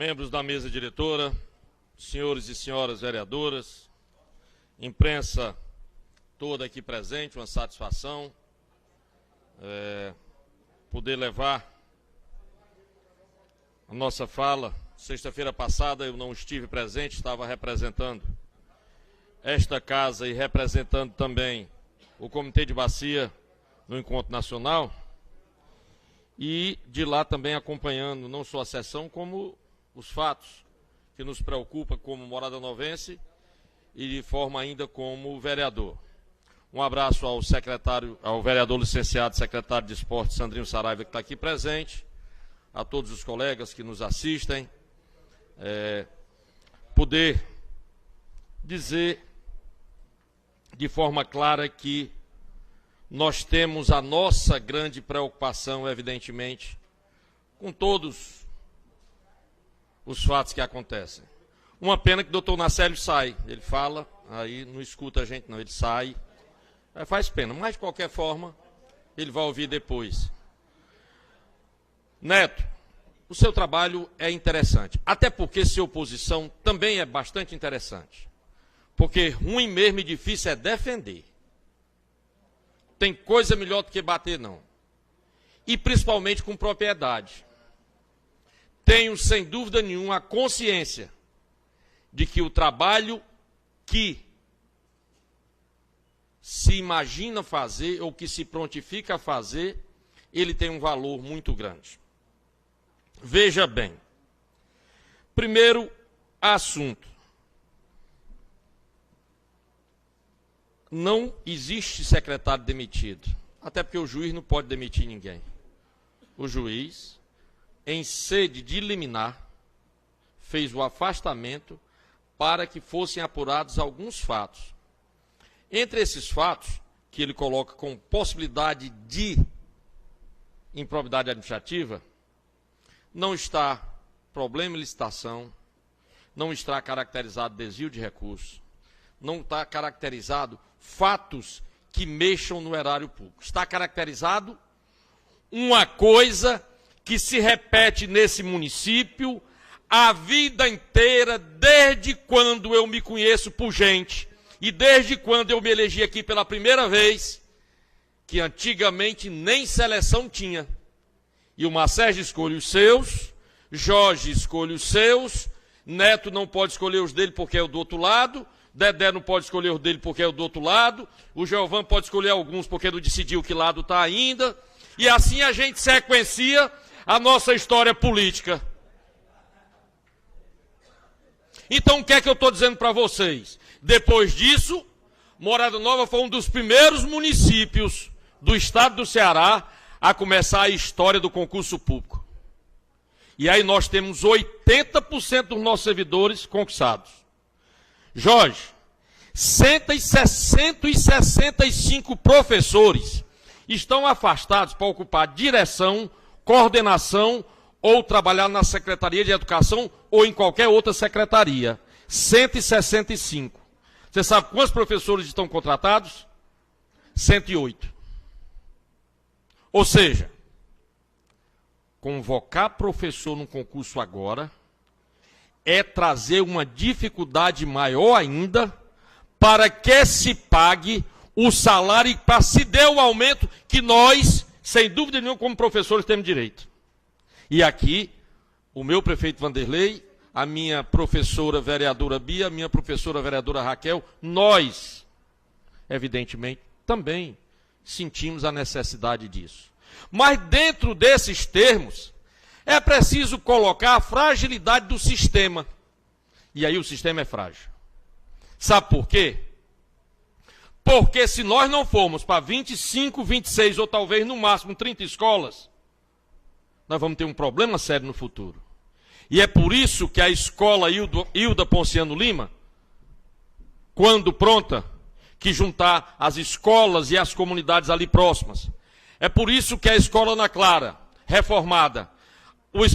membros da mesa diretora, senhores e senhoras vereadoras, imprensa toda aqui presente, uma satisfação poder levar a nossa fala. Sexta-feira passada eu não estive presente, estava representando esta casa e representando também o Comitê de Bacia no Encontro Nacional, e de lá também acompanhando não só a sessão, como os fatos que nos preocupam como morada novense e de forma ainda como vereador. Um abraço ao secretário, ao vereador licenciado, secretário de Esporte, Sandrinho Saraiva, que está aqui presente, a todos os colegas que nos assistem, poder dizer de forma clara que nós temos a nossa grande preocupação, evidentemente, com todos os fatos que acontecem. Uma pena que o doutor Nacélio sai, ele fala, aí não escuta a gente não, ele sai, faz pena, mas de qualquer forma, ele vai ouvir depois. Neto, o seu trabalho é interessante, até porque ser oposição também é bastante interessante, porque ruim mesmo e difícil é defender. Tem coisa melhor do que bater, não. E principalmente com propriedade. Tenho, sem dúvida nenhuma, a consciência de que o trabalho que se imagina fazer ou que se prontifica a fazer, ele tem um valor muito grande. Veja bem. Primeiro assunto. Não existe secretário demitido, até porque o juiz não pode demitir ninguém. O juiz, em sede de liminar, fez o afastamento para que fossem apurados alguns fatos. Entre esses fatos, que ele coloca com possibilidade de improbidade administrativa, não está problema em licitação, não está caracterizado desvio de recursos, não está caracterizado fatos que mexam no erário público. Está caracterizado uma coisa que se repete nesse município a vida inteira, desde quando eu me conheço por gente, e desde quando eu me elegi aqui pela primeira vez, que antigamente nem seleção tinha. E o Macérgio escolhe os seus, Jorge escolhe os seus, Neto não pode escolher os dele porque é o do outro lado, Dedé não pode escolher os dele porque é o do outro lado, o Geovan pode escolher alguns porque não decidiu que lado está ainda, e assim a gente sequencia a nossa história política. Então o que é que eu estou dizendo para vocês? Depois disso, Morada Nova foi um dos primeiros municípios do estado do Ceará a começar a história do concurso público. E aí nós temos 80% dos nossos servidores concursados. Jorge, 165 professores estão afastados para ocupar direção, coordenação ou trabalhar na Secretaria de Educação ou em qualquer outra secretaria. 165. Você sabe quantos professores estão contratados? 108. Ou seja, convocar professor no concurso agora é trazer uma dificuldade maior ainda para que se pague o salário e para se dê o aumento que nós, sem dúvida nenhuma, como professores, temos direito. E aqui, o meu prefeito Vanderlei, a minha professora vereadora Bia, a minha professora vereadora Raquel, nós, evidentemente, também sentimos a necessidade disso. Mas dentro desses termos, é preciso colocar a fragilidade do sistema. E aí o sistema é frágil. Sabe por quê? Porque se nós não formos para 25, 26 ou talvez no máximo 30 escolas, nós vamos ter um problema sério no futuro. E é por isso que a escola Hilda Ponciano Lima, quando pronta, que juntar as escolas e as comunidades ali próximas. É por isso que a escola Ana Clara, reformada,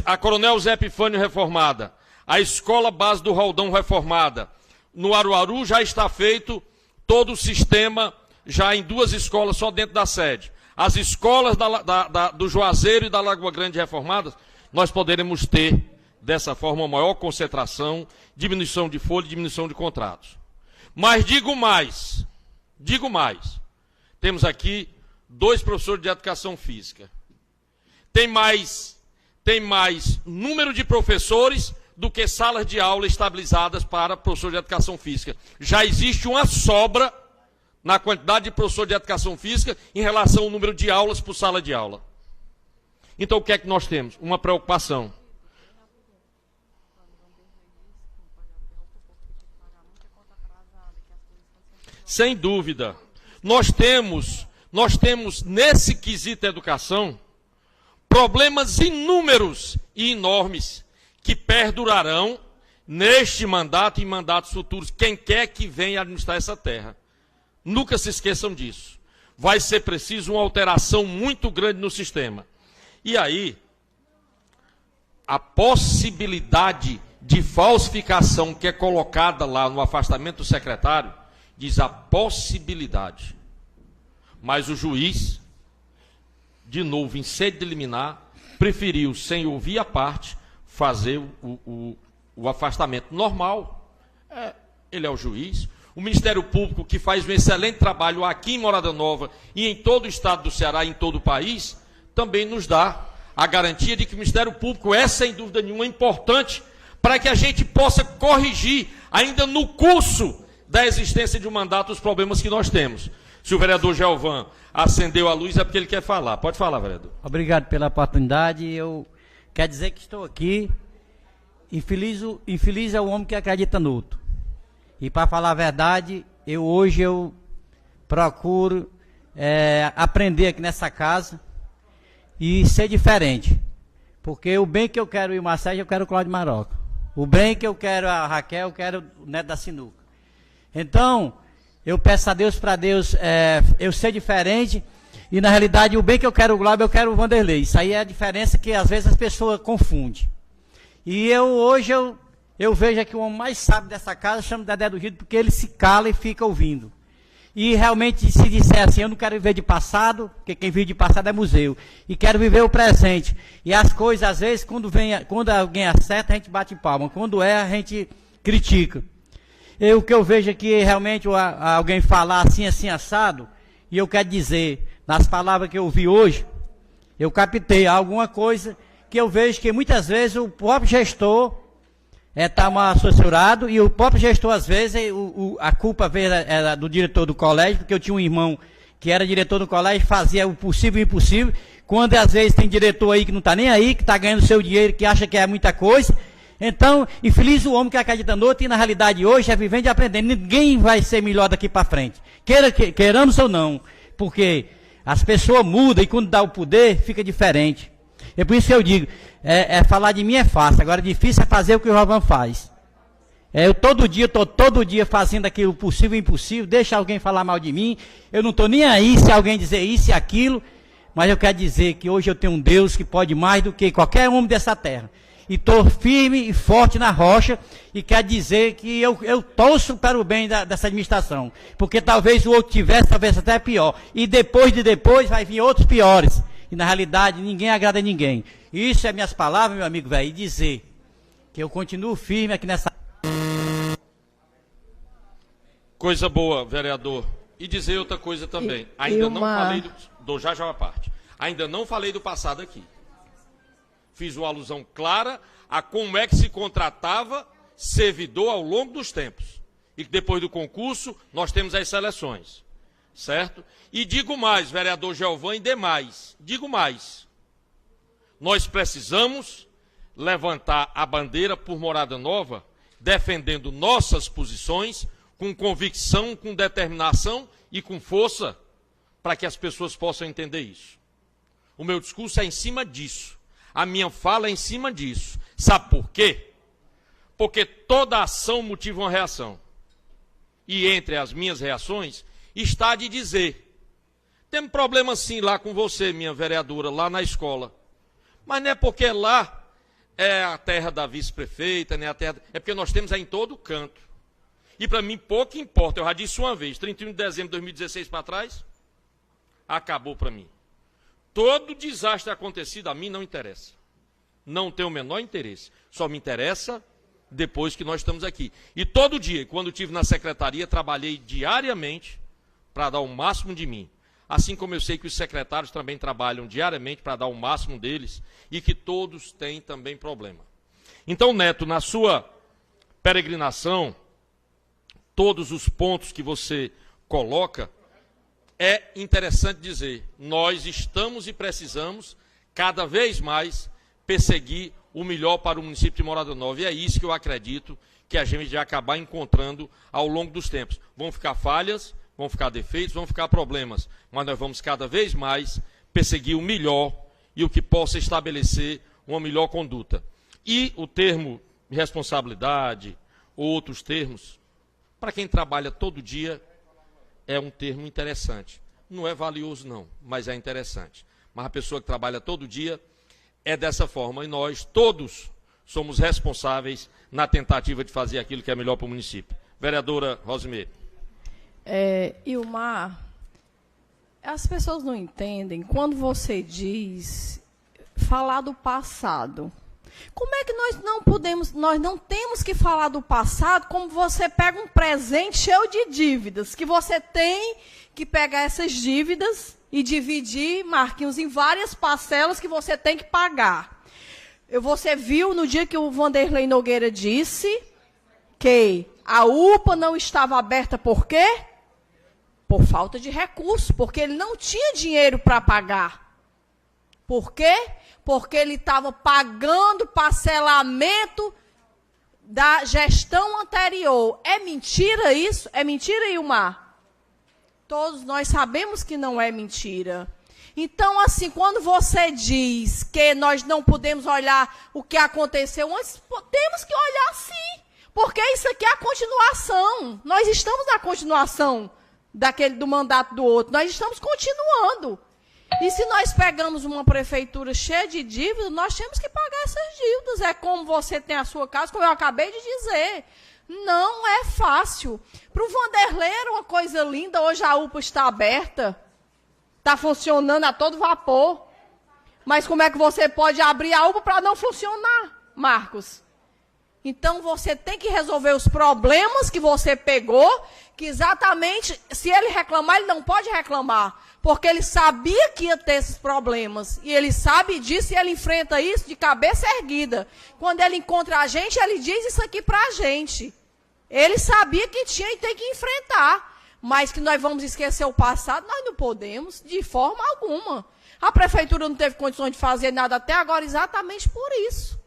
a Coronel Zé Epifânio reformada, a escola base do Roldão reformada, no Aruaru já está feito todo o sistema, já em 2 escolas só dentro da sede. As escolas do Juazeiro e da Lagoa Grande reformadas, nós poderemos ter dessa forma, uma maior concentração, diminuição de folha e diminuição de contratos. Mas digo mais, temos aqui 2 professores de educação física. Tem mais número de professores do que salas de aula estabilizadas para professores de educação física. Já existe uma sobra na quantidade de professores de educação física em relação ao número de aulas por sala de aula. Então, o que é que nós temos? Uma preocupação. Sem dúvida. Nós temos nesse quesito educação, problemas inúmeros e enormes que perdurarão neste mandato e em mandatos futuros. Quem quer que venha administrar essa terra. Nunca se esqueçam disso. Vai ser preciso uma alteração muito grande no sistema. E aí, a possibilidade de falsificação que é colocada lá no afastamento do secretário, diz a possibilidade. Mas o juiz, de novo, em sede de liminar, preferiu, sem ouvir a parte, fazer o afastamento normal. Ele é o juiz. O Ministério Público, que faz um excelente trabalho aqui em Morada Nova e em todo o estado do Ceará e em todo o país, também nos dá a garantia de que o Ministério Público é, sem dúvida nenhuma, importante para que a gente possa corrigir, ainda no curso da existência de um mandato, os problemas que nós temos. Se o vereador Gelvan acendeu a luz, é porque ele quer falar. Pode falar, vereador. Obrigado pela oportunidade. Eu quero dizer que estou aqui. Infeliz é o homem que acredita no outro. E para falar a verdade, hoje eu procuro aprender aqui nessa casa e ser diferente. Porque o bem que eu quero ir o Marcelo, eu quero o Cláudio Maroca. O bem que eu quero a Raquel, eu quero o Neto da Sinuca. Então, eu peço a Deus para Deus eu ser diferente. E na realidade, o bem que eu quero o Glauber, eu quero o Vanderlei. Isso aí é a diferença que às vezes as pessoas confundem. E hoje eu vejo que o homem mais sábio dessa casa chama Dedé do Rio, porque ele se cala e fica ouvindo. E realmente, se disser assim, eu não quero viver de passado, porque quem vive de passado é museu. E quero viver o presente. E as coisas, às vezes, quando alguém acerta, a gente bate palma. Quando a gente critica. O que eu vejo aqui, realmente, alguém falar assim, assado, e eu quero dizer, nas palavras que eu ouvi hoje, eu captei alguma coisa que eu vejo que muitas vezes o próprio gestor está mal assessorado, e o próprio gestor, às vezes, a culpa era do diretor do colégio, porque eu tinha um irmão que era diretor do colégio, fazia o possível e o impossível, quando às vezes tem diretor aí que não está nem aí, que está ganhando seu dinheiro, que acha que é muita coisa. Então, infeliz o homem que acredita no outro, e na realidade hoje é vivendo e aprendendo. Ninguém vai ser melhor daqui para frente, queiramos ou não, porque as pessoas mudam e quando dá o poder, fica diferente. É por isso que eu digo, falar de mim é fácil, agora difícil é fazer o que o Rovan faz. Eu estou todo dia fazendo aquilo possível e impossível, deixa alguém falar mal de mim, eu não estou nem aí se alguém dizer isso e aquilo, mas eu quero dizer que hoje eu tenho um Deus que pode mais do que qualquer homem dessa terra. E estou firme e forte na rocha, e quero dizer que eu torço para o bem dessa administração, porque talvez o outro tivesse, talvez até pior, e depois vai vir outros piores. E na realidade ninguém agrada a ninguém. Isso é minhas palavras, meu amigo velho, e dizer que eu continuo firme aqui nessa... Coisa boa, vereador. E dizer outra coisa também. Ainda não falei já uma parte. Ainda não falei do passado aqui. Fiz uma alusão clara a como é que se contratava servidor ao longo dos tempos. E que depois do concurso nós temos as seleções. Certo? E digo mais, vereador Gelvan, e demais, digo mais. Nós precisamos levantar a bandeira por Morada Nova, defendendo nossas posições, com convicção, com determinação e com força, para que as pessoas possam entender isso. O meu discurso é em cima disso. A minha fala é em cima disso. Sabe por quê? Porque toda ação motiva uma reação. E entre as minhas reações está de dizer, tem problema sim lá com você, minha vereadora, lá na escola. Mas não é porque lá é a terra da vice-prefeita, né? É porque nós temos aí em todo canto. E para mim pouco importa, eu já disse uma vez, 31 de dezembro de 2016 para trás, acabou para mim. Todo desastre acontecido a mim não interessa. Não tenho o menor interesse. Só me interessa depois que nós estamos aqui. E todo dia, quando estive na secretaria, trabalhei diariamente para dar o máximo de mim. Assim como eu sei que os secretários também trabalham diariamente para dar o máximo deles e que todos têm também problema. Então, Neto, na sua peregrinação, todos os pontos que você coloca, é interessante dizer, nós estamos e precisamos cada vez mais perseguir o melhor para o município de Morada Nova. E é isso que eu acredito que a gente vai acabar encontrando ao longo dos tempos. Vão ficar falhas, vão ficar defeitos, vão ficar problemas, mas nós vamos cada vez mais perseguir o melhor e o que possa estabelecer uma melhor conduta. E o termo responsabilidade, outros termos, para quem trabalha todo dia, é um termo interessante. Não é valioso não, mas é interessante. Mas a pessoa que trabalha todo dia é dessa forma, e nós todos somos responsáveis na tentativa de fazer aquilo que é melhor para o município. Vereadora Rosemary. Ilmar, as pessoas não entendem quando você diz falar do passado. Como é que nós não temos que falar do passado como você pega um presente cheio de dívidas, que você tem que pegar essas dívidas e dividir, Marquinhos, em várias parcelas que você tem que pagar. Você viu no dia que o Vanderlei Nogueira disse que a UPA não estava aberta por quê? Por falta de recursos, porque ele não tinha dinheiro para pagar. Por quê? Porque ele estava pagando parcelamento da gestão anterior. É mentira isso? É mentira, Ilmar? Todos nós sabemos que não é mentira. Então, assim, quando você diz que nós não podemos olhar o que aconteceu antes, temos que olhar sim, porque isso aqui é a continuação. Nós estamos na continuação do mandato do outro, nós estamos continuando. E se nós pegamos uma prefeitura cheia de dívidas, nós temos que pagar essas dívidas. É como você tem a sua casa, como eu acabei de dizer. Não é fácil. Para o Vanderlei era uma coisa linda, hoje a UPA está aberta, está funcionando a todo vapor. Mas como é que você pode abrir a UPA para não funcionar, Marcos? Então você tem que resolver os problemas que você pegou, que exatamente, se ele reclamar, ele não pode reclamar, porque ele sabia que ia ter esses problemas, e ele sabe disso e ele enfrenta isso de cabeça erguida. Quando ele encontra a gente, ele diz isso aqui para a gente. Ele sabia que tinha e tem que enfrentar, mas que nós vamos esquecer o passado, nós não podemos, de forma alguma. A prefeitura não teve condições de fazer nada até agora exatamente por isso.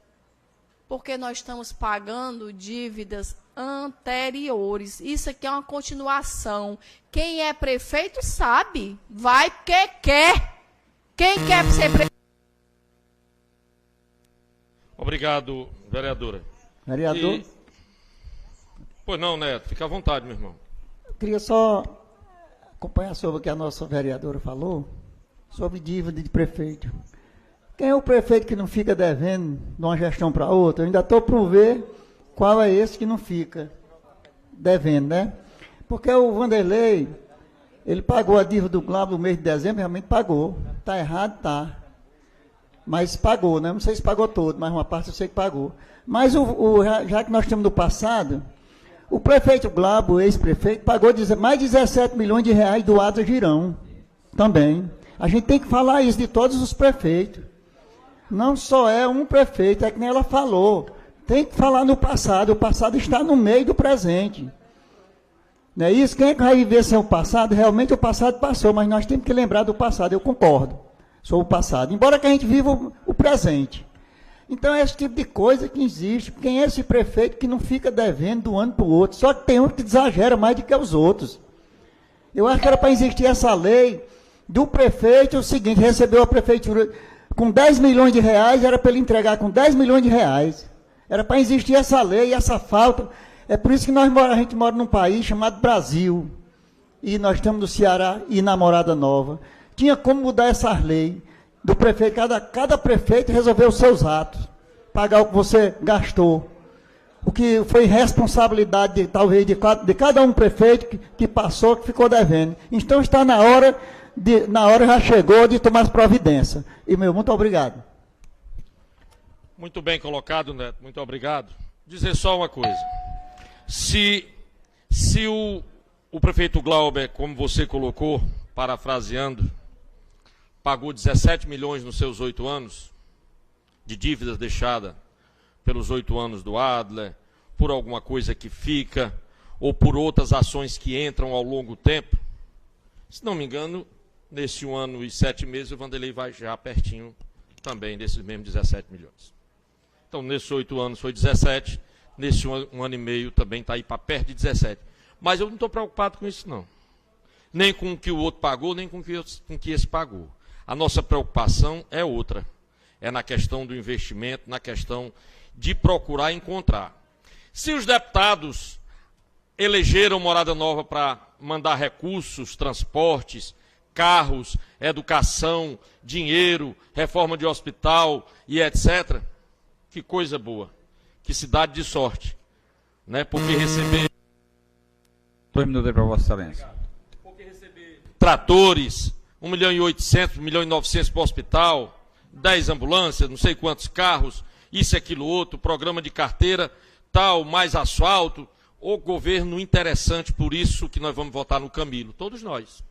Porque nós estamos pagando dívidas anteriores. Isso aqui é uma continuação. Quem é prefeito sabe. Vai porque quer. Quem quer ser prefeito? Obrigado, vereadora. Vereador? Pois não, Neto. Fica à vontade, meu irmão. Eu queria só acompanhar sobre o que a nossa vereadora falou, sobre dívida de prefeito. Quem é o prefeito que não fica devendo de uma gestão para outra? Eu ainda estou por ver qual é esse que não fica devendo, né? Porque o Vanderlei, ele pagou a dívida do Globo no mês de dezembro, realmente pagou. Está errado, tá. Mas pagou, né? Não sei se pagou todo, mas uma parte eu sei que pagou. Mas já que nós temos no passado, o prefeito Globo, o ex-prefeito, pagou mais de 17 milhões de reais do Adra Girão também. A gente tem que falar isso de todos os prefeitos. Não só é um prefeito, é que nem ela falou. Tem que falar no passado. O passado está no meio do presente. Não é isso? Quem é que vai viver sem o passado? Realmente o passado passou, mas nós temos que lembrar do passado. Eu concordo. Sou o passado. Embora que a gente viva o presente. Então é esse tipo de coisa que existe. Quem é esse prefeito que não fica devendo de um ano para o outro? Só que tem um que exagera mais do que os outros. Eu acho que era para existir essa lei do prefeito, o seguinte, recebeu a prefeitura com 10 milhões de reais, era para ele entregar com 10 milhões de reais. Era para existir essa lei, essa falta. É por isso que a gente mora num país chamado Brasil. E nós estamos no Ceará e na Morada Nova. Tinha como mudar essa lei do prefeito. Cada prefeito resolveu os seus atos. Pagar o que você gastou. O que foi responsabilidade, talvez, de cada um prefeito que passou, que ficou devendo. Então está na hora já chegou de tomar as providências. E, muito obrigado. Muito bem colocado, Neto, muito obrigado. Dizer só uma coisa. Se o prefeito Glauber, como você colocou, parafraseando, pagou 17 milhões nos seus 8 anos de dívidas deixadas pelos 8 anos do Adler, por alguma coisa que fica, ou por outras ações que entram ao longo do tempo, se não me engano, nesse 1 ano e 7 meses, o Vanderlei vai já pertinho também desses mesmos 17 milhões. Então, nesses 8 anos foi 17, nesse 1 ano e meio também está aí para perto de 17. Mas eu não estou preocupado com isso, não. Nem com o que o outro pagou, nem com o que esse pagou. A nossa preocupação é outra. É na questão do investimento, na questão de procurar encontrar. Se os deputados elegeram Morada Nova para mandar recursos, transportes, carros, educação, dinheiro, reforma de hospital e etc., que coisa boa. Que cidade de sorte. Né? Porque receber... 2 minutos aí para Vossa Excelência. Porque receber tratores, 1.800.000, 1.900.000 para o hospital, 10 ambulâncias, não sei quantos carros, isso, aquilo, outro, programa de carteira, tal, mais asfalto, o governo interessante, por isso que nós vamos votar no Camilo, todos nós.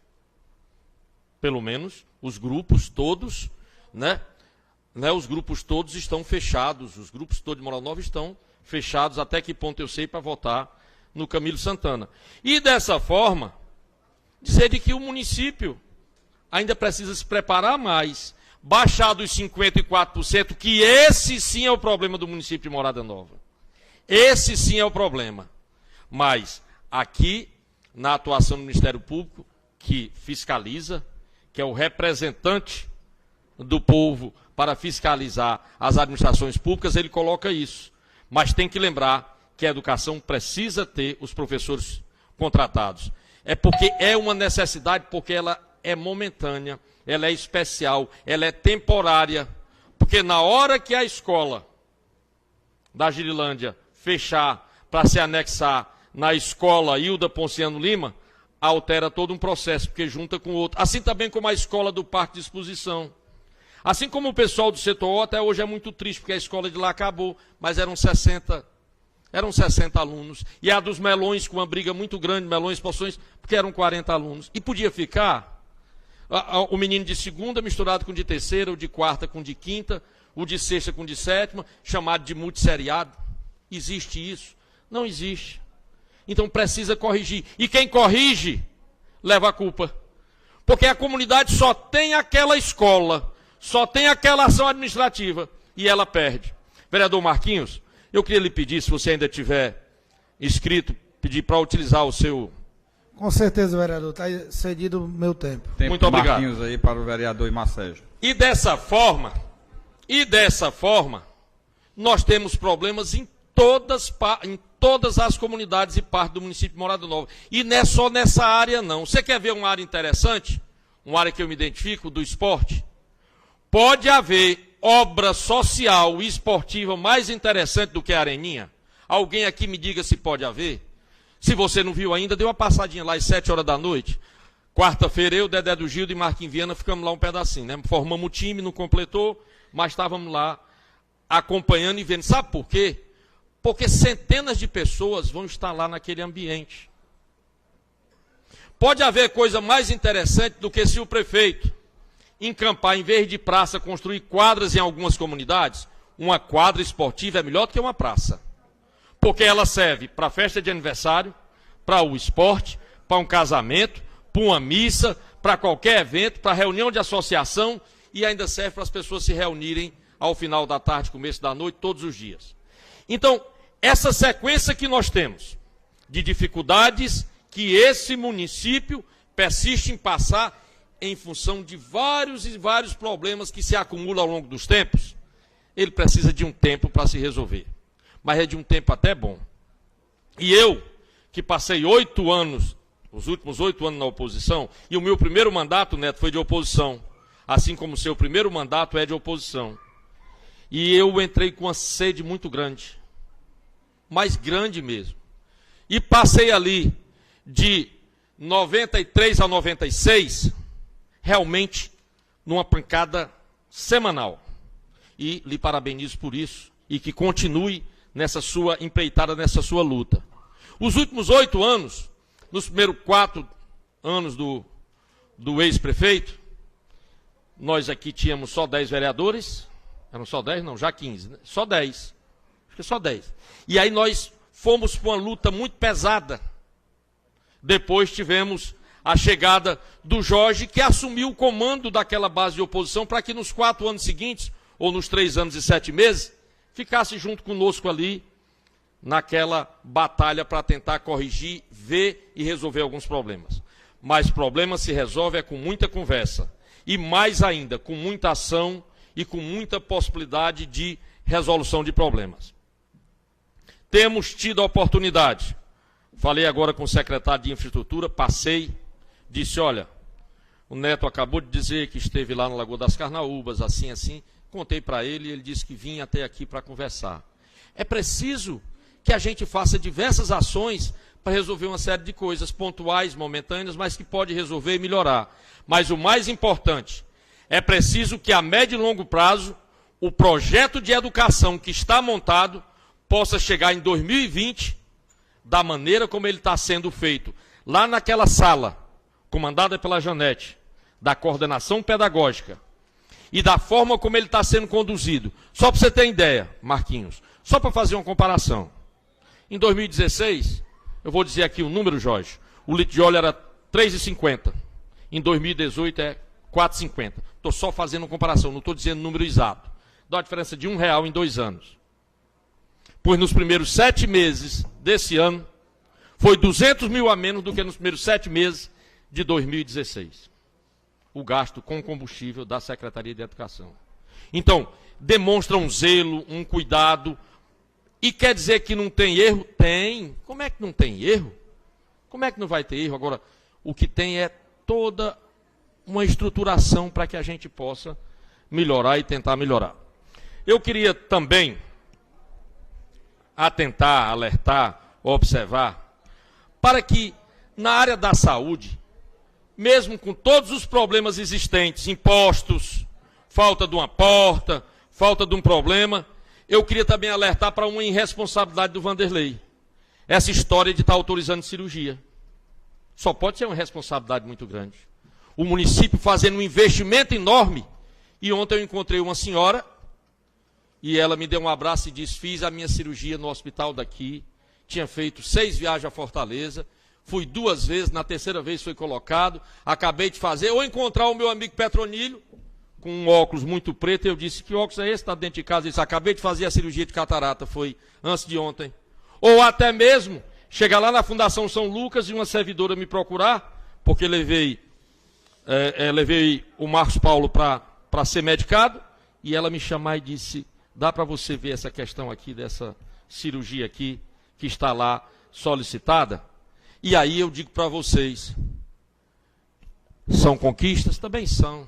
Pelo menos os grupos todos, né? Os grupos todos estão fechados, os grupos todos de Morada Nova estão fechados, até que ponto eu sei, para votar no Camilo Santana. E dessa forma, dizer de que o município ainda precisa se preparar mais, baixar dos 54%, que esse sim é o problema do município de Morada Nova. Esse sim é o problema. Mas aqui, na atuação do Ministério Público, que fiscaliza, que é o representante do povo para fiscalizar as administrações públicas, ele coloca isso. Mas tem que lembrar que a educação precisa ter os professores contratados. É porque é uma necessidade, porque ela é momentânea, ela é especial, ela é temporária. Porque na hora que a escola da Girilândia fechar para se anexar na escola Hilda Ponciano Lima, altera todo um processo, porque junta com o outro. Assim também como a escola do Parque de Exposição. Assim como o pessoal do setor O, até hoje é muito triste, porque a escola de lá acabou, mas eram 60 alunos. E a dos Melões, com uma briga muito grande, Melões, Poções, porque eram 40 alunos. E podia ficar o menino de segunda misturado com o de terceira, o de quarta com o de quinta, o de sexta com o de sétima, chamado de multisseriado. Existe isso? Não existe. Então precisa corrigir. E quem corrige, leva a culpa. Porque a comunidade só tem aquela escola, só tem aquela ação administrativa, e ela perde. Vereador Marquinhos, eu queria lhe pedir, se você ainda tiver inscrito, pedir para utilizar o seu... Com certeza, vereador, está cedido o meu tempo. Muito obrigado. Marquinhos aí para o vereador Imar Sérgio. E dessa forma, nós temos problemas em todas as comunidades e partes do município de Morada Nova. E não é só nessa área, não. Você quer ver uma área interessante? Uma área que eu me identifico, do esporte? Pode haver obra social e esportiva mais interessante do que a Areninha? Alguém aqui me diga se pode haver? Se você não viu ainda, dê uma passadinha lá às 7 horas da noite. Quarta-feira, eu, Dedé do Gildo e Marquinhos Viana ficamos lá um pedacinho, né? Formamos o time, não completou, mas estávamos lá acompanhando e vendo. Sabe por quê? Porque centenas de pessoas vão estar lá naquele ambiente. Pode haver coisa mais interessante do que se o prefeito encampar, em vez de praça, construir quadras em algumas comunidades. Uma quadra esportiva é melhor do que uma praça. Porque ela serve para festa de aniversário, para o esporte, para um casamento, para uma missa, para qualquer evento, para reunião de associação, e ainda serve para as pessoas se reunirem ao final da tarde, começo da noite, todos os dias. Então, essa sequência que nós temos de dificuldades que esse município persiste em passar em função de vários e vários problemas que se acumulam ao longo dos tempos, ele precisa de um tempo para se resolver. Mas é de um tempo até bom. E eu, que passei 8 anos, os últimos 8 anos na oposição, e o meu primeiro mandato, Neto, foi de oposição, assim como o seu primeiro mandato é de oposição. E eu entrei com uma sede muito grande, mais grande mesmo. E passei ali de 93 a 96, realmente numa pancada semanal. e lhe parabenizo por isso e que continue nessa sua empreitada, nessa sua luta. Os últimos 8 anos, nos primeiros 4 anos do ex-prefeito, nós aqui tínhamos só 10 vereadores, eram só 10? Não, já 15, né? Só 10, acho que só 10. E aí nós fomos para uma luta muito pesada. Depois tivemos a chegada do Jorge, que assumiu o comando daquela base de oposição para que nos 4 anos seguintes, ou nos 3 anos e 7 meses, ficasse junto conosco ali, naquela batalha para tentar corrigir, ver e resolver alguns problemas. Mas problema se resolve com muita conversa. E mais ainda, com muita ação e com muita possibilidade de resolução de problemas. Temos tido a oportunidade. Falei agora com o secretário de Infraestrutura, passei, disse, olha, o Neto acabou de dizer que esteve lá na Lagoa das Carnaúbas, assim, assim. Contei para ele e ele disse que vinha até aqui para conversar. É preciso que a gente faça diversas ações para resolver uma série de coisas pontuais, momentâneas, mas que pode resolver e melhorar. Mas o mais importante, é preciso que a médio e longo prazo, o projeto de educação que está montado possa chegar em 2020 da maneira como ele está sendo feito. Lá naquela sala, comandada pela Janete, da coordenação pedagógica, e da forma como ele está sendo conduzido. Só para você ter ideia, Marquinhos, só para fazer uma comparação. Em 2016, eu vou dizer aqui o número, Jorge, o litro de óleo era R$ 3,50. Em 2018 é R$ 4,50. Estou só fazendo uma comparação, não estou dizendo o número exato. Dá uma diferença de R$1 em 2 anos. Pois nos primeiros 7 meses desse ano, foi 200 mil a menos do que nos primeiros 7 meses de 2016. O gasto com combustível da Secretaria de Educação. Então, demonstra um zelo, um cuidado. E quer dizer que não tem erro? Tem. Como é que não tem erro? Como é que não vai ter erro? Agora, o que tem é toda uma estruturação para que a gente possa melhorar e tentar melhorar. Eu queria também atentar, alertar, observar, para que na área da saúde, mesmo com todos os problemas existentes, impostos, falta de uma porta, falta de um problema, eu queria também alertar para uma irresponsabilidade do Vanderlei. Essa história de estar autorizando cirurgia. Só pode ser uma responsabilidade muito grande. O município fazendo um investimento enorme. E ontem eu encontrei uma senhora, e ela me deu um abraço e disse, fiz a minha cirurgia no hospital daqui, tinha feito 6 viagens a Fortaleza, fui 2 vezes, na 3ª vez foi colocado, acabei de fazer, ou encontrar o meu amigo Petronilho, com um óculos muito preto, eu disse, que óculos é esse? Está dentro de casa, ele disse, acabei de fazer a cirurgia de catarata, foi antes de ontem. Ou até mesmo, chegar lá na Fundação São Lucas e uma servidora me procurar, porque levei o Marcos Paulo para ser medicado, e ela me chamar e disse, dá para você ver essa questão aqui, dessa cirurgia aqui, que está lá solicitada? E aí eu digo para vocês, são conquistas? Também são.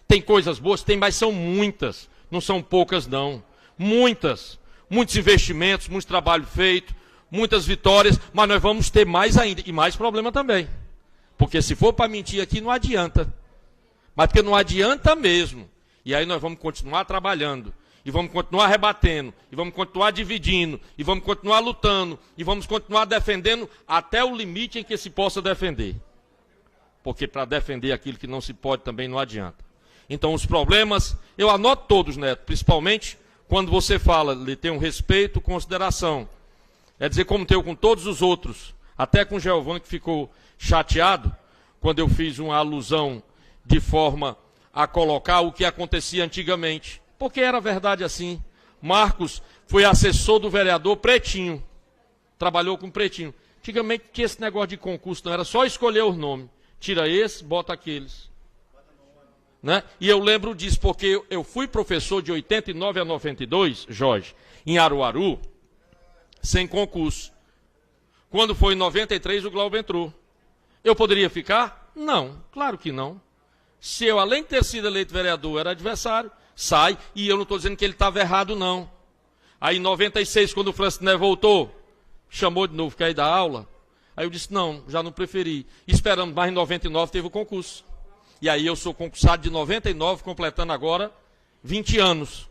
Tem coisas boas? Tem, mas são muitas. Não são poucas, não. Muitas. Muitos investimentos, muito trabalho feito, muitas vitórias, mas nós vamos ter mais ainda. E mais problema também. Porque se for para mentir aqui, não adianta. Mas porque não adianta mesmo. E aí nós vamos continuar trabalhando. E vamos continuar rebatendo. E vamos continuar dividindo. E vamos continuar lutando. E vamos continuar defendendo até o limite em que se possa defender. Porque para defender aquilo que não se pode também não adianta. Então os problemas, eu anoto todos, Neto, principalmente quando você fala, lhe tem um respeito, consideração. É dizer, como tenho com todos os outros, até com o Giovanni, que ficou chateado, quando eu fiz uma alusão de forma a colocar o que acontecia antigamente. Porque era verdade assim. Marcos foi assessor do vereador Pretinho, trabalhou com Pretinho. Antigamente tinha esse negócio de concurso, não era só escolher os nomes. Tira esse, bota aqueles. Né? E eu lembro disso, porque eu fui professor de 89 a 92, Jorge, em Aruaru, sem concurso. Quando foi em 93, o Glauber entrou. Eu poderia ficar? Não, claro que não. Se eu, além de ter sido eleito vereador, era adversário, sai, e eu não estou dizendo que ele estava errado, não. Aí em 96, quando o Franciné voltou, chamou de novo, quer ir dar aula? Aí eu disse, não, já não preferi. Esperamos, mas em 99 teve o concurso. E aí eu sou concursado de 99, completando agora 20 anos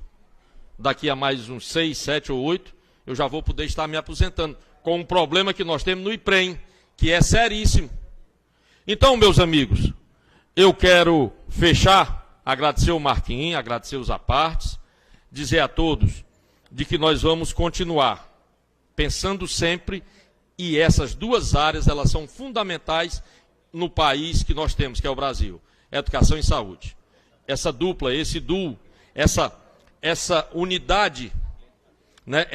daqui a mais uns 6, 7 ou 8, eu já vou poder estar me aposentando, com um problema que nós temos no IPREM, que é seríssimo. Então, meus amigos, eu quero fechar, agradecer o Marquinhos, agradecer os apartes, dizer a todos de que nós vamos continuar pensando sempre, e essas duas áreas, elas são fundamentais no país que nós temos, que é o Brasil, educação e saúde. Essa dupla, esse duo, essa unidade, né,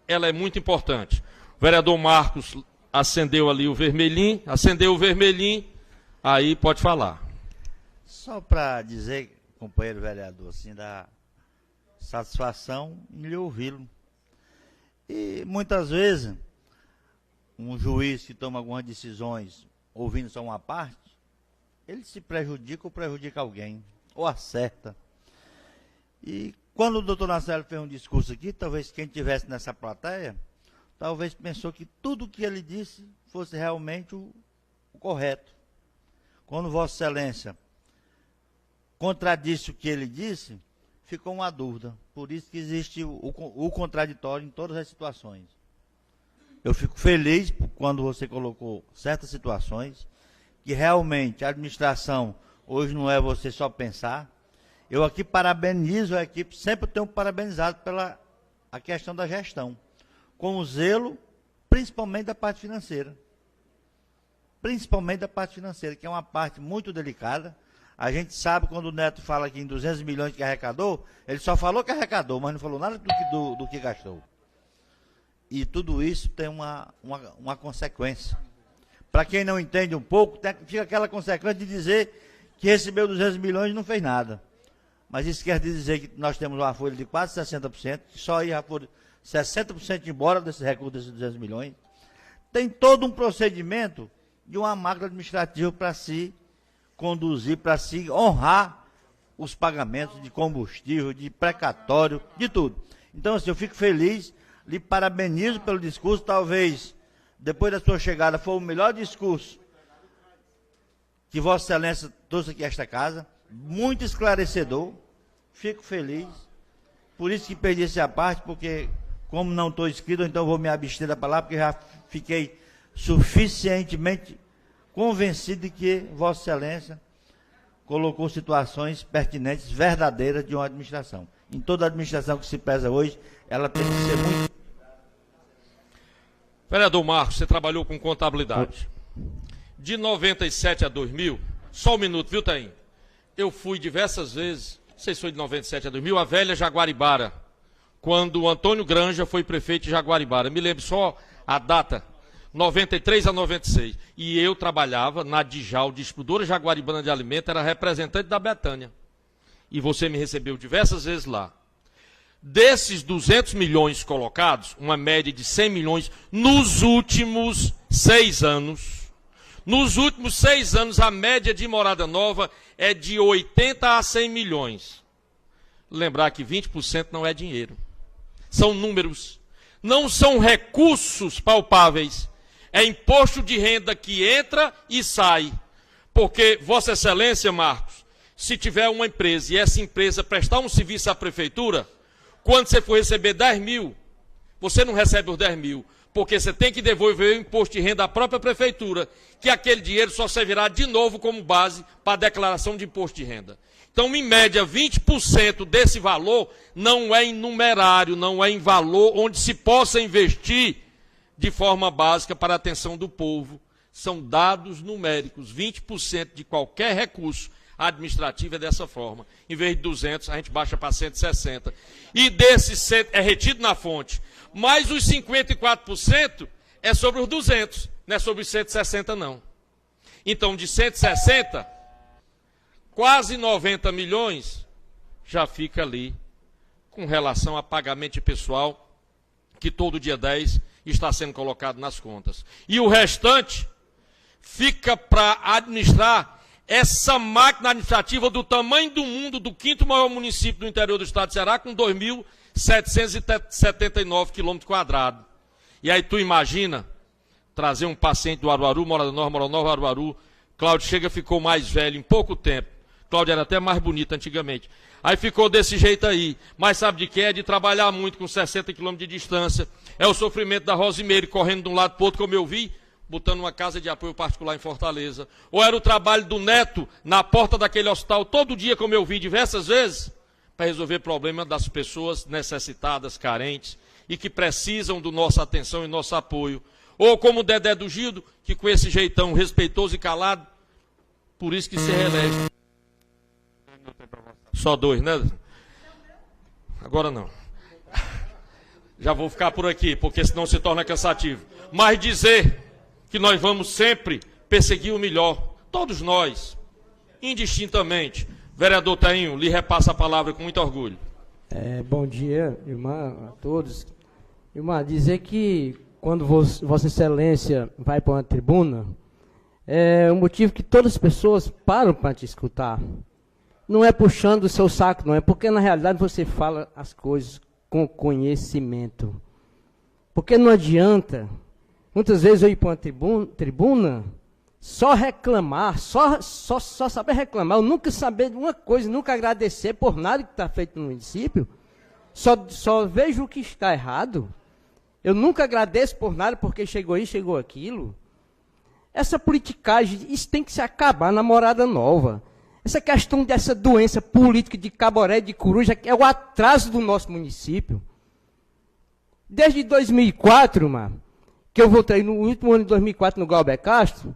ela é muito importante. O vereador Marcos acendeu ali o vermelhinho, aí pode falar. Só para dizer, companheiro vereador, assim, da satisfação em lhe ouvi-lo. E muitas vezes, um juiz que toma algumas decisões ouvindo só uma parte, ele se prejudica ou prejudica alguém, ou acerta. E quando o doutor Nacélio fez um discurso aqui, talvez quem estivesse nessa plateia, talvez pensou que tudo que ele disse fosse realmente o correto. Quando Vossa Excelência contradisse o que ele disse, ficou uma dúvida. Por isso que existe o contraditório em todas as situações. Eu fico feliz quando você colocou certas situações, que realmente a administração hoje não é você só pensar. Eu aqui parabenizo a equipe, sempre tenho parabenizado pela a questão da gestão, com o zelo, principalmente da parte financeira. Principalmente da parte financeira, que é uma parte muito delicada. A gente sabe, quando o Neto fala aqui em 200 milhões que arrecadou, ele só falou que arrecadou, mas não falou nada do que gastou. E tudo isso tem uma consequência. Para quem não entende um pouco, fica aquela consequência de dizer que recebeu 200 milhões e não fez nada. Mas isso quer dizer que nós temos uma folha de quase 60%, que só ia por 60% embora desses recursos desses 200 milhões. Tem todo um procedimento de uma máquina administrativa para se conduzir, para se honrar os pagamentos de combustível, de precatório, de tudo. Então, assim, eu fico feliz, lhe parabenizo pelo discurso, talvez, depois da sua chegada, foi o melhor discurso que Vossa Excelência trouxe aqui a esta casa, muito esclarecedor, fico feliz, por isso que perdi essa parte, porque como não estou inscrito, então vou me abster da palavra, porque já fiquei suficientemente convencido de que Vossa Excelência colocou situações pertinentes, verdadeiras de uma administração. Em toda administração que se preza hoje, ela tem que ser muito... Vereador Marcos, você trabalhou com contabilidade. De 97 a 2000, só um minuto, viu, Taim? Eu fui diversas vezes, não sei se foi de 97 a 2000, a velha Jaguaribara, quando o Antônio Granja foi prefeito de Jaguaribara. Me lembro só a data, 93 a 96. E eu trabalhava na Dijal, Distribuidora Jaguaribana de Alimento, era representante da Betânia. E você me recebeu diversas vezes lá. Desses 200 milhões colocados, uma média de 100 milhões, nos últimos 6 anos, a média de morada nova é de 80 a 100 milhões. Lembrar que 20% não é dinheiro. São números. Não são recursos palpáveis. É imposto de renda que entra e sai. Porque, Vossa Excelência, Marcos, se tiver uma empresa e essa empresa prestar um serviço à prefeitura, quando você for receber 10 mil, você não recebe os 10 mil, porque você tem que devolver o imposto de renda à própria prefeitura, que aquele dinheiro só servirá de novo como base para a declaração de imposto de renda. Então, em média, 20% desse valor não é em numerário, não é em valor onde se possa investir de forma básica para a atenção do povo. São dados numéricos, 20% de qualquer recurso administrativo é dessa forma. Em vez de 200, a gente baixa para 160. E desse 100 é retido na fonte. Mas os 54% é sobre os 200, não é sobre os 160 não. Então, de 160, quase 90 milhões já fica ali com relação a pagamento de pessoal que todo dia 10 está sendo colocado nas contas. E o restante fica para administrar essa máquina administrativa do tamanho do mundo, do 5º maior município do interior do estado de Ceará, com 2.779 km². E aí tu imagina trazer um paciente do Aruaru, Morada Nova, Aruaru. Cláudio ficou mais velho em pouco tempo. Cláudio era até mais bonito antigamente. Aí ficou desse jeito aí. Mas sabe de quê? É de trabalhar muito com 60 quilômetros de distância. É o sofrimento da Rosimeire correndo de um lado para o outro, como eu vi, botando uma casa de apoio particular em Fortaleza. Ou era o trabalho do neto na porta daquele hospital todo dia, como eu vi diversas vezes, para resolver problemas das pessoas necessitadas, carentes, e que precisam do nossa atenção e nosso apoio. Ou como o Dedé do Gildo, que com esse jeitão respeitoso e calado, por isso que se reelege. Só 2, né? Agora não. Já vou ficar por aqui, porque senão se torna cansativo. Mas dizer que nós vamos sempre perseguir o melhor, todos nós, indistintamente. Vereador Tainho, lhe repassa a palavra com muito orgulho. Bom dia, irmã, a todos. Irmã, dizer que quando Vossa Excelência vai para uma tribuna, é um motivo que todas as pessoas param para te escutar. Não é puxando o seu saco, não é, porque na realidade você fala as coisas com conhecimento. Porque não adianta, muitas vezes eu ir para uma tribuna, só reclamar, só saber reclamar, eu nunca saber de uma coisa, nunca agradecer por nada que está feito no município, só vejo o que está errado, eu nunca agradeço por nada porque chegou isso, chegou aquilo. Essa politicagem, isso tem que se acabar na Morada Nova. Essa questão dessa doença política de Caboré, de Coruja, é o atraso do nosso município. Desde 2004, que eu votei no último ano de 2004 no Galber Castro,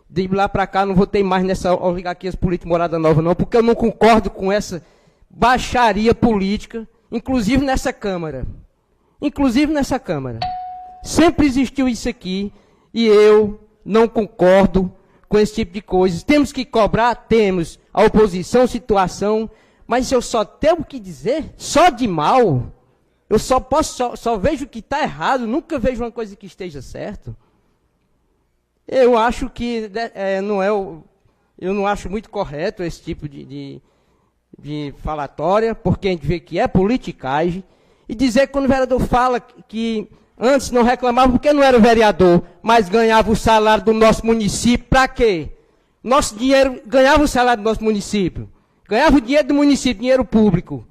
de lá para cá não votei mais nessa oligarquia política Morada Nova não, porque eu não concordo com essa baixaria política, inclusive nessa Câmara. Inclusive nessa Câmara. Sempre existiu isso aqui e eu não concordo com esse tipo de coisas. Temos que cobrar? Temos. A oposição, situação, mas eu só tenho o que dizer, só de mal. Eu só vejo o que está errado, nunca vejo uma coisa que esteja certo. Eu acho que eu não acho muito correto esse tipo de falatória, porque a gente vê que é politicagem. E dizer que quando o vereador fala que antes não reclamava porque não era vereador, mas ganhava o salário do nosso município, para quê? Nosso dinheiro, ganhava o salário do nosso município, ganhava o dinheiro do município, dinheiro público,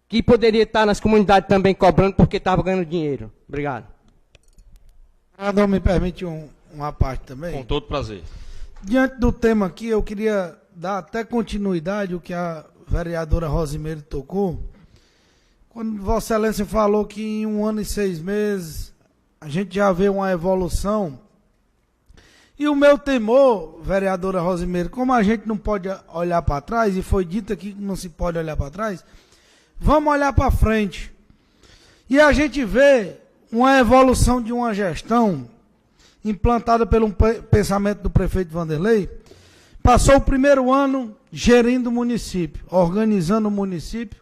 que poderia estar nas comunidades também cobrando porque estava ganhando dinheiro. Obrigado. Não me permite uma parte também? Com todo prazer. Diante do tema aqui, eu queria dar até continuidade ao que a vereadora Rosimeire tocou. Quando Vossa Excelência falou que em 1 ano e 6 meses a gente já vê uma evolução. E o meu temor, vereadora Rosimeire, como a gente não pode olhar para trás, e foi dito aqui que não se pode olhar para trás, vamos olhar para frente. E a gente vê uma evolução de uma gestão implantada pelo pensamento do prefeito Vanderlei. Passou o primeiro ano gerindo o município, organizando o município,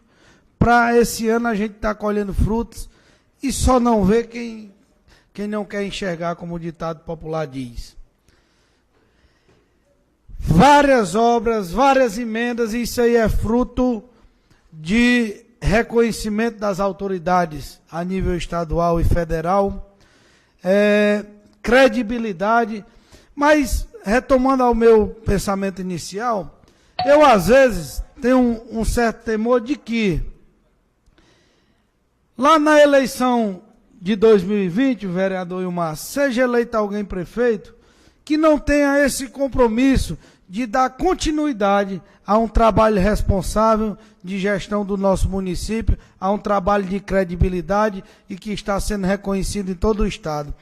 para esse ano a gente estar colhendo frutos e só não vê quem não quer enxergar, como o ditado popular diz. Várias obras, várias emendas, e isso aí é fruto de reconhecimento das autoridades a nível estadual e federal, credibilidade, mas retomando ao meu pensamento inicial, eu às vezes tenho um certo temor de que lá na eleição de 2020, o vereador Ilmar, seja eleito alguém prefeito, que não tenha esse compromisso de dar continuidade a um trabalho responsável de gestão do nosso município, a um trabalho de credibilidade e que está sendo reconhecido em todo o estado.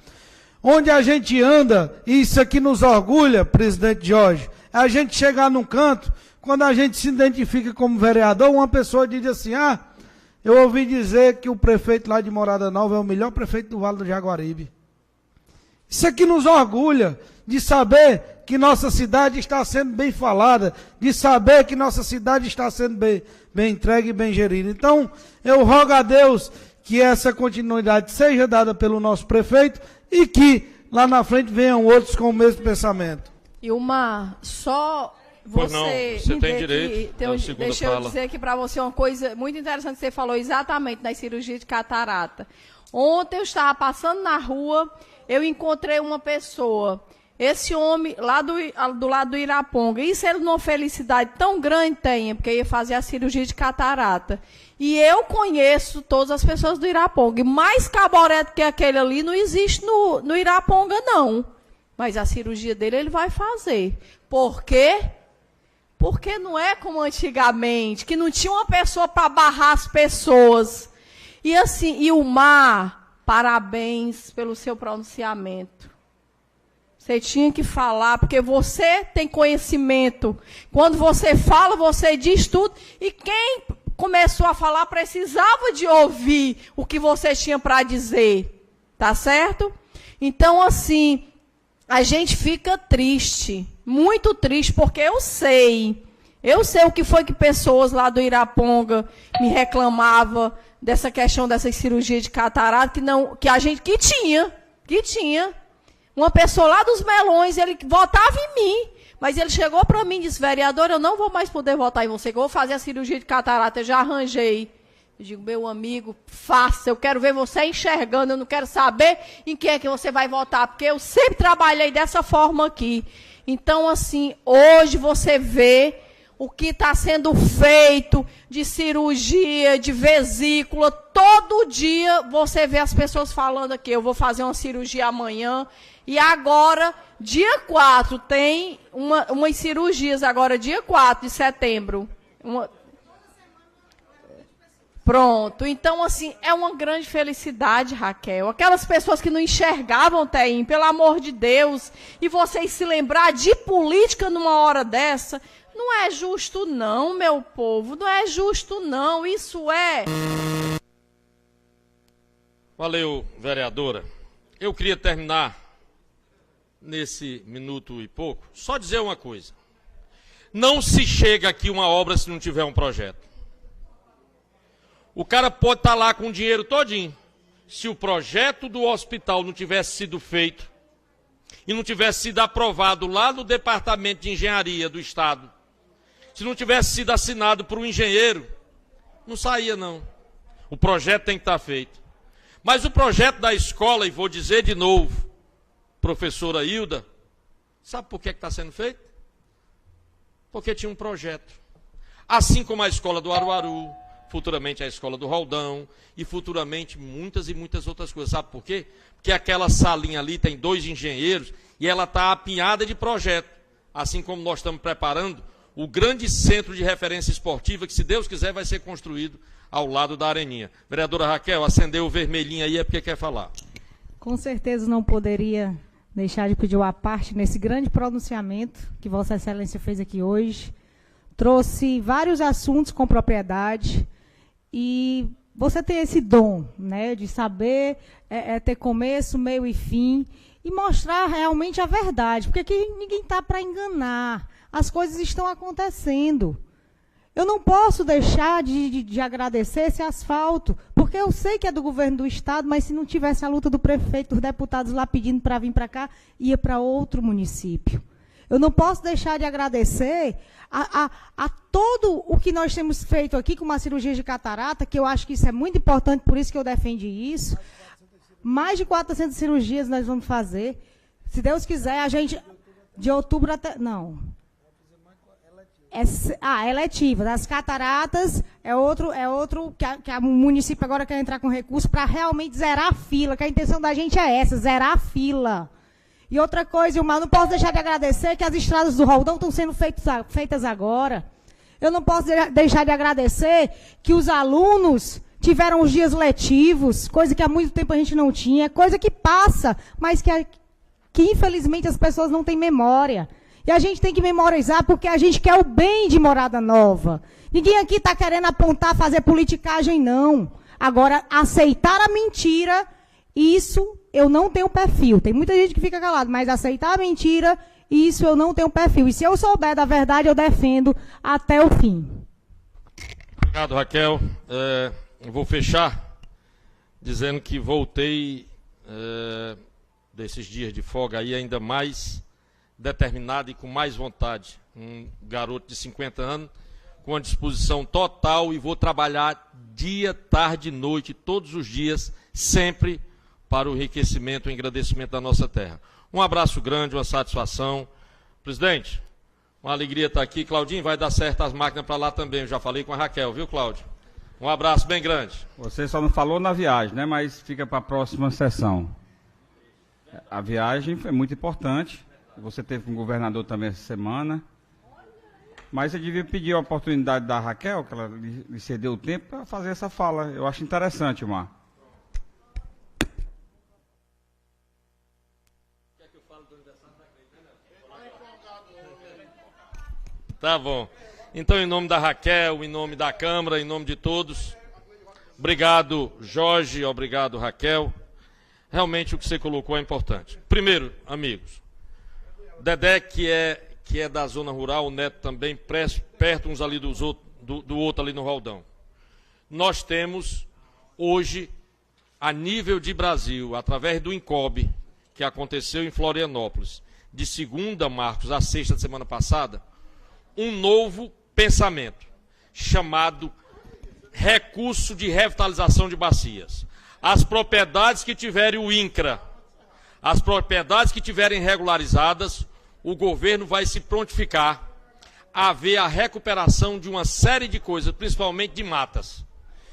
Onde a gente anda, e isso aqui nos orgulha, presidente Jorge, é a gente chegar num canto, quando a gente se identifica como vereador, uma pessoa diz assim, eu ouvi dizer que o prefeito lá de Morada Nova é o melhor prefeito do Vale do Jaguaribe. Isso aqui nos orgulha de saber que nossa cidade está sendo bem falada, de saber que nossa cidade está sendo bem entregue e bem gerida. Então, eu rogo a Deus que essa continuidade seja dada pelo nosso prefeito e que lá na frente venham outros com o mesmo pensamento. Ilmar, só você, não, você tem direito deixa eu dizer aqui para você uma coisa muito interessante que você falou exatamente nas cirurgias de catarata. Ontem eu estava passando na rua, eu encontrei uma pessoa esse homem lá do lado do Iraponga, isso ele numa felicidade tão grande tem, porque ia fazer a cirurgia de catarata. E eu conheço todas as pessoas do Iraponga. E mais caboreto que aquele ali não existe no Iraponga, não. Mas a cirurgia dele ele vai fazer. Por quê? Porque não é como antigamente, que não tinha uma pessoa para barrar as pessoas. E assim, Ilmar, parabéns pelo seu pronunciamento. Você tinha que falar, porque você tem conhecimento. Quando você fala, você diz tudo. E quem começou a falar precisava de ouvir o que você tinha para dizer. Tá certo? Então, assim, a gente fica triste, muito triste, porque eu sei o que foi que pessoas lá do Iraponga me reclamavam dessa questão dessa cirurgia de catarata, que tinha. Uma pessoa lá dos Melões, ele votava em mim, mas ele chegou para mim e disse, vereador, eu não vou mais poder votar em você, que eu vou fazer a cirurgia de catarata, eu já arranjei. Eu digo, meu amigo, faça, eu quero ver você enxergando, eu não quero saber em quem é que você vai votar, porque eu sempre trabalhei dessa forma aqui. Então, assim, hoje você vê o que está sendo feito de cirurgia, de vesícula, todo dia você vê as pessoas falando aqui, eu vou fazer uma cirurgia amanhã, e agora, dia 4, tem umas cirurgias, agora dia 4 de setembro. Pronto, então assim, é uma grande felicidade, Raquel. Aquelas pessoas que não enxergavam, Teim, pelo amor de Deus, e vocês se lembrar de política numa hora dessa, não é justo não, meu povo, não é justo não, isso é... Valeu, vereadora. Eu queria terminar nesse minuto e pouco, só dizer uma coisa. Não se chega aqui uma obra se não tiver um projeto. O cara pode estar lá com o dinheiro todinho. Se o projeto do hospital não tivesse sido feito e não tivesse sido aprovado lá no Departamento de Engenharia do Estado, se não tivesse sido assinado por um engenheiro, não saía não. O projeto tem que estar feito. Mas o projeto da escola, e vou dizer de novo, professora Hilda, sabe por que está sendo feito? Porque tinha um projeto. Assim como a escola do Aruaru, futuramente a escola do Roldão, e futuramente muitas e muitas outras coisas. Sabe por quê? Porque aquela salinha ali tem 2 engenheiros e ela está apinhada de projeto. Assim como nós estamos preparando o grande centro de referência esportiva, que se Deus quiser vai ser construído ao lado da Areninha. Vereadora Raquel, acendeu o vermelhinho aí, é porque quer falar. Com certeza não poderia deixar de pedir uma parte nesse grande pronunciamento que Vossa Excelência fez aqui hoje. Trouxe vários assuntos com propriedade e você tem esse dom, né, de saber ter começo, meio e fim e mostrar realmente a verdade, porque aqui ninguém está para enganar, as coisas estão acontecendo. Eu não posso deixar de agradecer esse asfalto, porque eu sei que é do governo do Estado, mas se não tivesse a luta do prefeito, dos deputados lá pedindo para vir para cá, ia para outro município. Eu não posso deixar de agradecer a todo o que nós temos feito aqui com uma cirurgia de catarata, que eu acho que isso é muito importante, por isso que eu defendi isso. Mais de 400 cirurgias nós vamos fazer. Se Deus quiser, a gente... De outubro até... Não. Eletiva. Das cataratas é outro que o município agora quer entrar com recurso para realmente zerar a fila, que a intenção da gente é essa, zerar a fila. E outra coisa, Ilmar, não posso deixar de agradecer que as estradas do Roldão estão sendo feitas agora. Eu não posso deixar de agradecer que os alunos tiveram os dias letivos, coisa que há muito tempo a gente não tinha, coisa que passa, mas que infelizmente as pessoas não têm memória. E a gente tem que memorizar porque a gente quer o bem de Morada Nova. Ninguém aqui está querendo apontar, fazer politicagem, não. Agora, aceitar a mentira, isso eu não tenho perfil. Tem muita gente que fica calada, mas aceitar a mentira, isso eu não tenho perfil. E se eu souber da verdade, eu defendo até o fim. Obrigado, Raquel. Eu vou fechar dizendo que voltei desses dias de folga aí ainda mais determinado e com mais vontade. Um garoto de 50 anos, com a disposição total, e vou trabalhar dia, tarde e noite, todos os dias, sempre para o enriquecimento e engrandecimento da nossa terra. Um abraço grande, uma satisfação. Presidente, uma alegria estar aqui. Claudinho, vai dar certo as máquinas para lá também. Eu já falei com a Raquel, viu, Cláudio? Um abraço bem grande. Você só não falou na viagem, né? Mas fica para a próxima sessão. A viagem foi muito importante. Você teve com o governador também essa semana. Mas você devia pedir a oportunidade da Raquel, que ela lhe cedeu o tempo, para fazer essa fala. Eu acho interessante, Mar. Tá bom. Então, em nome da Raquel, em nome da Câmara, em nome de todos, obrigado, Jorge, obrigado, Raquel. Realmente o que você colocou é importante. Primeiro, amigos, Dedé, que é da zona rural, o Neto também, perto uns ali do outro ali no Roldão. Nós temos, hoje, a nível de Brasil, através do INCOB, que aconteceu em Florianópolis, de segunda, Marcos, a sexta da semana passada, um novo pensamento, chamado recurso de revitalização de bacias. As propriedades que tiverem o INCRA, as propriedades que tiverem regularizadas, o governo vai se prontificar a ver a recuperação de uma série de coisas, principalmente de matas,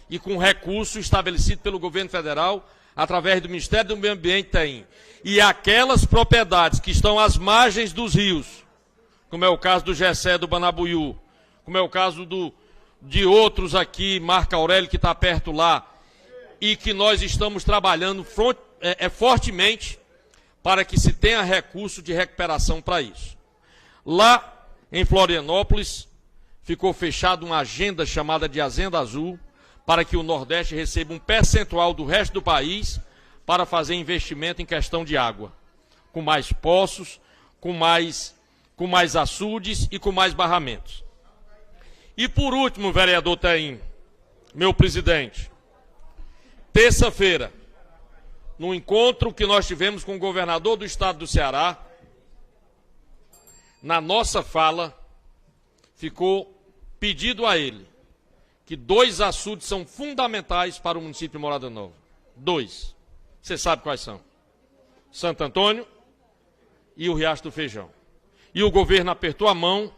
e com recurso estabelecido pelo governo federal, através do Ministério do Meio Ambiente tem. E aquelas propriedades que estão às margens dos rios, como é o caso do Gessé do Banabuiú, como é o caso de outros aqui, Marco Aurélio, que está perto lá, e que nós estamos trabalhando fortemente para que se tenha recurso de recuperação para isso. Lá em Florianópolis, ficou fechada uma agenda chamada de Agenda Azul, para que o Nordeste receba um percentual do resto do país para fazer investimento em questão de água, com mais poços, com mais açudes e com mais barramentos. E por último, vereador Taim, meu presidente, terça-feira, no encontro que nós tivemos com o governador do estado do Ceará, na nossa fala, ficou pedido a ele que 2 açudes são fundamentais para o município de Morada Nova. 2. Você sabe quais são? Santo Antônio e o Riacho do Feijão. E o governo apertou a mão,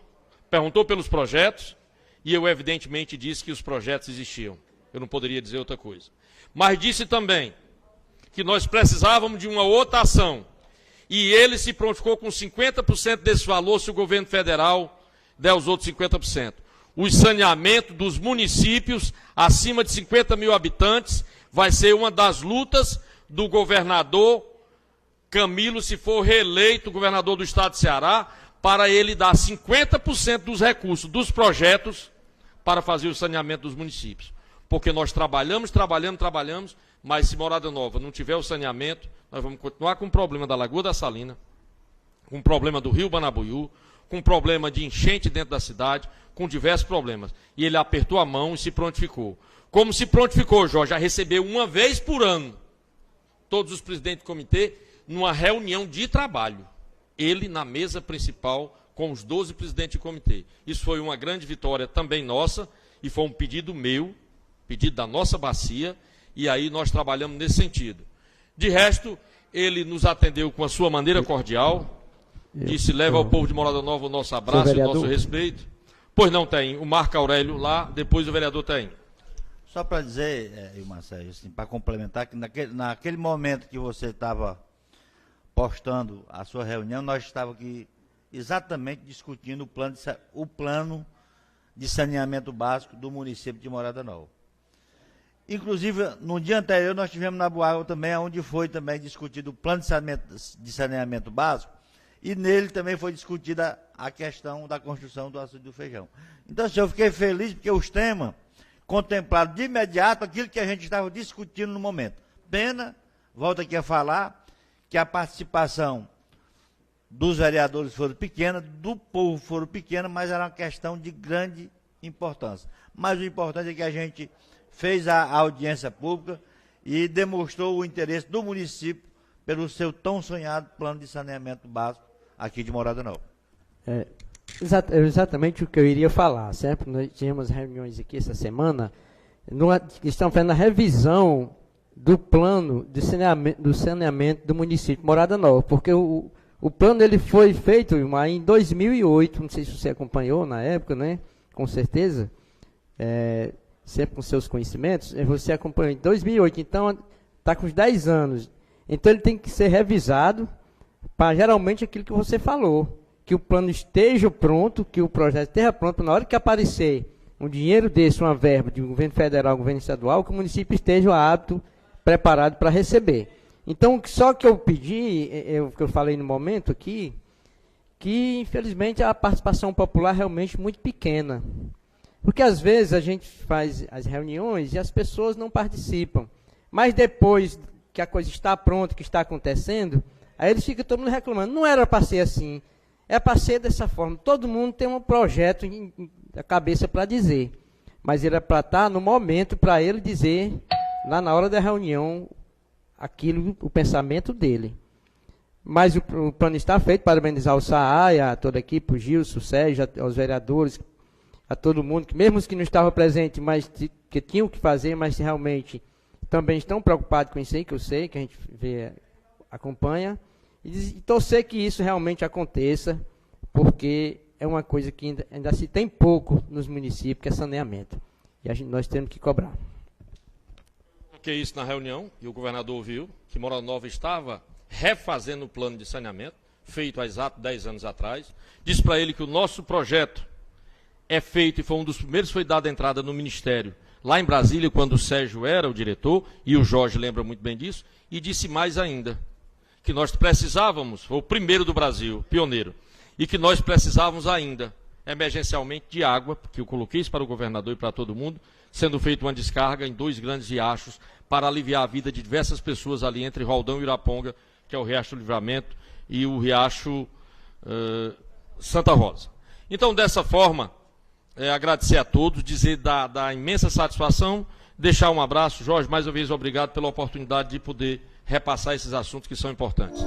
perguntou pelos projetos, e eu evidentemente disse que os projetos existiam. Eu não poderia dizer outra coisa. Mas disse também que nós precisávamos de uma outra ação. E ele se prontificou com 50% desse valor se o governo federal der os outros 50%. O saneamento dos municípios acima de 50 mil habitantes vai ser uma das lutas do governador Camilo, se for reeleito governador do estado de Ceará, para ele dar 50% dos recursos dos projetos para fazer o saneamento dos municípios. Porque nós trabalhamos, mas se Morada Nova não tiver o saneamento, nós vamos continuar com o problema da Lagoa da Salina, com o problema do Rio Banabuiú, com o problema de enchente dentro da cidade, com diversos problemas. E ele apertou a mão e se prontificou. Como se prontificou, Jorge, a receber uma vez por ano todos os presidentes do comitê numa reunião de trabalho. Ele na mesa principal com os 12 presidentes do comitê. Isso foi uma grande vitória também nossa e foi um pedido meu, pedido da nossa bacia, e aí nós trabalhamos nesse sentido. De resto, ele nos atendeu com a sua maneira cordial, disse, leva ao povo de Morada Nova o nosso abraço e o nosso respeito. Pois não tem, o Marco Aurélio lá, depois o vereador tem. Só para dizer, Marcelo, assim, para complementar, que naquele momento que você estava postando a sua reunião, nós estávamos aqui exatamente discutindo o plano de saneamento básico do município de Morada Nova. Inclusive, no dia anterior, nós tivemos na Boágua também, onde foi também discutido o plano de saneamento básico, e nele também foi discutida a questão da construção do açude do feijão. Então, assim, eu fiquei feliz porque os temas contemplaram de imediato aquilo que a gente estava discutindo no momento. Pena, volto aqui a falar, que a participação dos vereadores foram pequena, do povo foram pequena, mas era uma questão de grande importância. Mas o importante é que a gente fez a audiência pública e demonstrou o interesse do município pelo seu tão sonhado plano de saneamento básico aqui de Morada Nova. Exatamente o que eu iria falar, certo? Nós tivemos reuniões aqui essa semana, estamos fazendo a revisão do plano de saneamento do município de Morada Nova, porque o plano ele foi feito em 2008, não sei se você acompanhou na época, né? Com certeza, sempre com seus conhecimentos, você acompanhou em 2008, então está com uns 10 anos. Então ele tem que ser revisado para geralmente aquilo que você falou, que o plano esteja pronto, que o projeto esteja pronto, na hora que aparecer um dinheiro desse, uma verba de governo federal, governo estadual, que o município esteja apto, preparado para receber. Então, só que eu pedi, que eu falei no momento aqui, que infelizmente a participação popular é realmente muito pequena. Porque às vezes a gente faz as reuniões e as pessoas não participam. Mas depois que a coisa está pronta, que está acontecendo, aí eles ficam todo mundo reclamando. Não era para ser assim, é para ser dessa forma. Todo mundo tem um projeto na cabeça para dizer. Mas era para estar no momento para ele dizer, lá na hora da reunião, aquilo, o pensamento dele. Mas o plano está feito, parabenizar o SAAI, a toda a equipe, o Gilson, o Sérgio, aos vereadores, a todo mundo, que mesmo os que não estavam presentes, mas que tinham que fazer, mas realmente também estão preocupados com isso aí, que eu sei, que a gente vê, acompanha, e torcer que isso realmente aconteça, porque é uma coisa que ainda se tem pouco nos municípios, que é saneamento. E nós temos que cobrar. Que isso na reunião, e o governador ouviu, que Morada Nova estava refazendo o plano de saneamento, feito há exato 10 anos atrás. Disse para ele que o nosso projeto é feito, e foi um dos primeiros que foi dado entrada no Ministério, lá em Brasília, quando o Sérgio era o diretor, e o Jorge lembra muito bem disso, e disse mais ainda, que nós precisávamos, foi o primeiro do Brasil, pioneiro, e que nós precisávamos ainda, emergencialmente, de água, porque eu coloquei isso para o governador e para todo mundo, sendo feita uma descarga em 2 grandes riachos, para aliviar a vida de diversas pessoas ali entre Roldão e Iraponga, que é o Riacho do Livramento, e o Riacho Santa Rosa. Então, dessa forma, agradecer a todos, dizer da imensa satisfação, deixar um abraço. Jorge, mais uma vez, obrigado pela oportunidade de poder repassar esses assuntos que são importantes.